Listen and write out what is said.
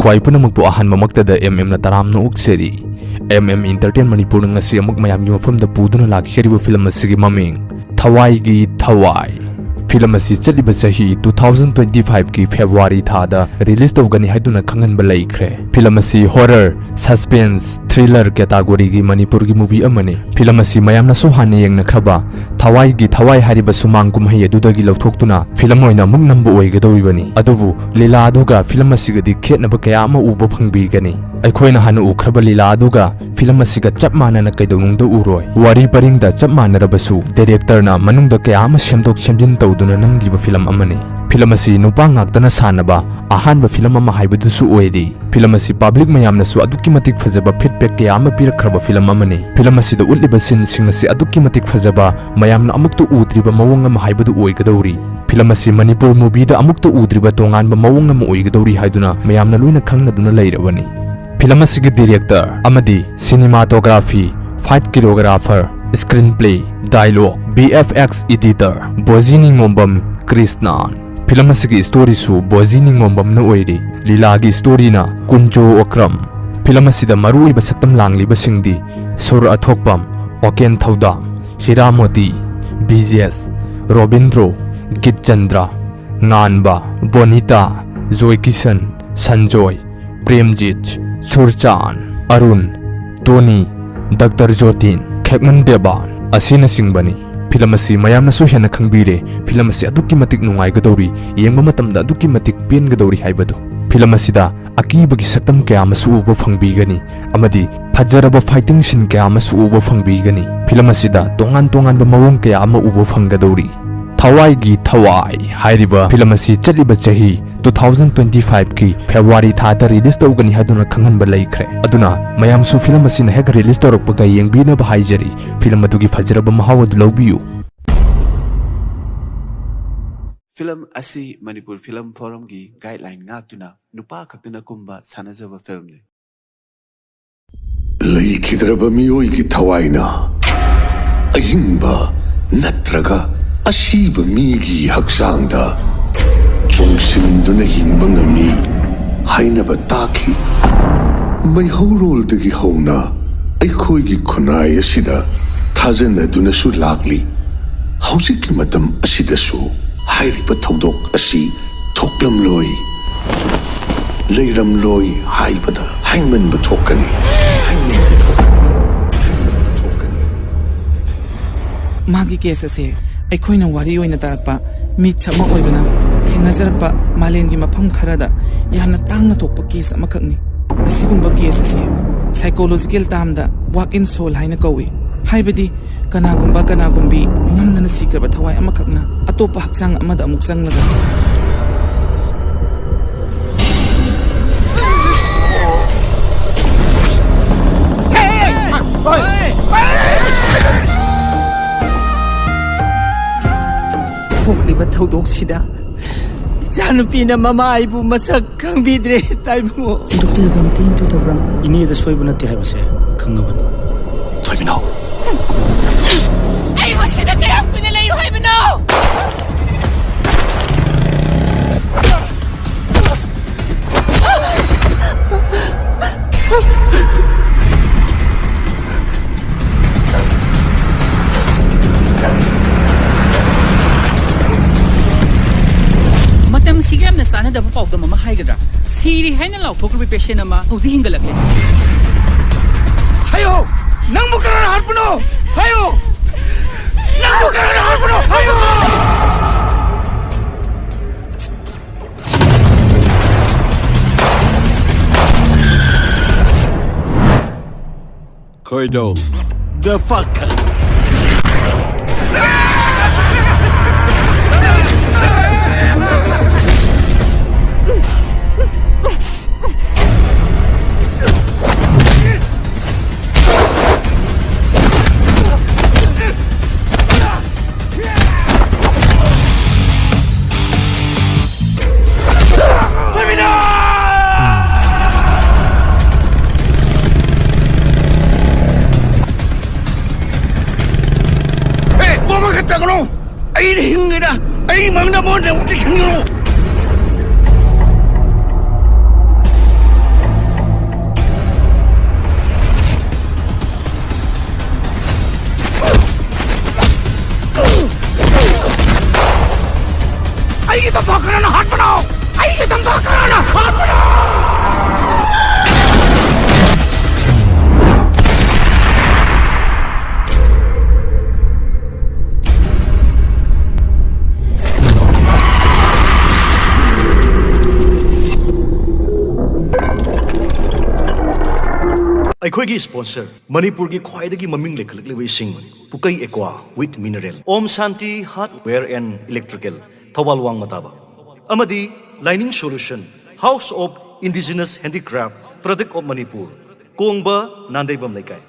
Kwai Punamakna ahan mamaktada MM na taram na ukseri. MM Entertain Manipur ngasi amuk mayam gi mafam da puduna lakshari film asigi maming Thawaige Thawaai. Film asi chaliba sahi 2025 ki February thada release tawgani haiduna khangan ba laikre. Film asi horror, suspense, thriller category gi Manipur gi movie amani. Film asi mayam na so hane yengna khaba Thawaige Thawaai hariba sumang kumhai aduda gi lawthoktuna film oina muk nambu oigadawibani. Adubu lila aduga film asi gadi khetnaba kaya ama uba phangbi gani. Aikhoina hanu ukhraba lila aduga film asiga chap manana kaidonungda uroi. Wari paringda chap manarabasu director na manungda kaya ama semdok semjin tawduna namdiba film amani. Film asi nupa ngaktana sanaba ahanba film ama haibadusu oidi. Film asi public mayamna su aduki matik fazaba feedback kaya ama pirakhraba film amani. Film asida utliba sin singasi aduki matik fazaba mayamna amuktu udriba mawong ama haibadu oigadawri. Film asi Manipur movie da amuktu udriba tonganba mawong ama oigadawri haiduna mayamna loina khangnaduna leirabani. Film asigi director amadi cinematography, fight choreographer, screenplay, dialogue, VFX editor, Bojini Ngombam Krishnan. Film asigi story su Bojini Ngombam na oiri. Lilagi story na Kunjo Okram. Film asida marui basaktam langli basingdi Sur Athokpam, Oken Thaudam, Shiramoti, BGS, Robindro, Git Chandra, Nganba, Bonita, Joy Kishan, Sanjoy, Premjit, Surchan, Arun, Tony, Dr. Jotin, Khekman Deban, Asina Singbani. Film asi mayamna so hena khangbire. Film asi aduki matik nungai gadawri, yengba matamda aduki matik pen gadawri haibadu. Film asida akibagi saktam kaya masu uba phangbigani amadi fajaraba fighting scene kaya masu uba phangbigani. Film asida tongan ba mawong kaya ama uba phanggadawri. Thawaige Thawaai hairiba film asi chaliba chahi 2025 ki February thada release tawgani haduna khanghanba laikre. Aduna mayam su film asi na hek release tawrokpaga yengbina ba haijari. Film adugi fajaraba mahawad lawbiyu. Film asi Manipur Film Forum gi guideline ngaktuna nupa khaktuna kumba sanajaba film ne. Laikhidraba miyoi gi Thawaina ahingba natraga Asibu migi haksangda Chungsimduna hingba ngami hainaba taki mai haurol dagi hauna aikhoi gi khunai asida thajana duna su lakli haujik matam asida su hairiba thodok asi thoklam loi leiram loi haibada haingman bathokani magi case ase aikoina wari oina tarakpa mi chama oibana thengnajarpa malengi mafam kharada yana tangna thokpa case amakhakni asigumba case ase psychological termda walk in soul haina kawi haibadi kanagumbi ngamnana sikraba thawai amakhakna atopa haksang amada amuk sanglaga Thokdok sida Janupina mama ibu masak kang bidre taibu Dr. Kambt to the brand ini da soibuna ti haibase khangaban Thoibino Ai wasida kayam kuna layu haibino Sigam na sana da pau da mama haigadra siri haina law thokri patient ama uzi hingalakle hayo nang bukaran harpuno hayo nang bukaran harpuno hayo Koido the fuck ꯑꯩꯒꯤ ꯇꯝꯐꯥ ꯈꯔꯅ ꯍꯥꯠꯄꯅꯣ ꯑꯩꯒꯤ ꯇꯝꯐꯥ ꯈꯔꯅ ꯍꯥꯠꯄꯅꯣ ꯑꯩꯈꯣꯏꯒꯤ sponsor ꯃꯅꯤꯄꯨꯔꯒꯤ ꯈ꯭ꯋꯥꯏꯗꯒꯤ ꯃꯃꯤꯡ ꯂꯩꯈꯠꯂꯛꯂꯤꯕ ꯏꯁꯤꯡ ꯄꯨꯀꯩ aqua with mineral Om Shanti hardware and electrical ꯊꯧꯕꯥꯜ ꯋꯥꯡ ꯃꯇꯥꯕ ꯑꯃꯗꯤ ꯂꯥꯏꯅꯤꯡ solution house of indigenous handicraft product of Manipur Kongba ꯅꯥꯟꯗꯩꯕꯝ ꯂꯩꯀꯥꯏ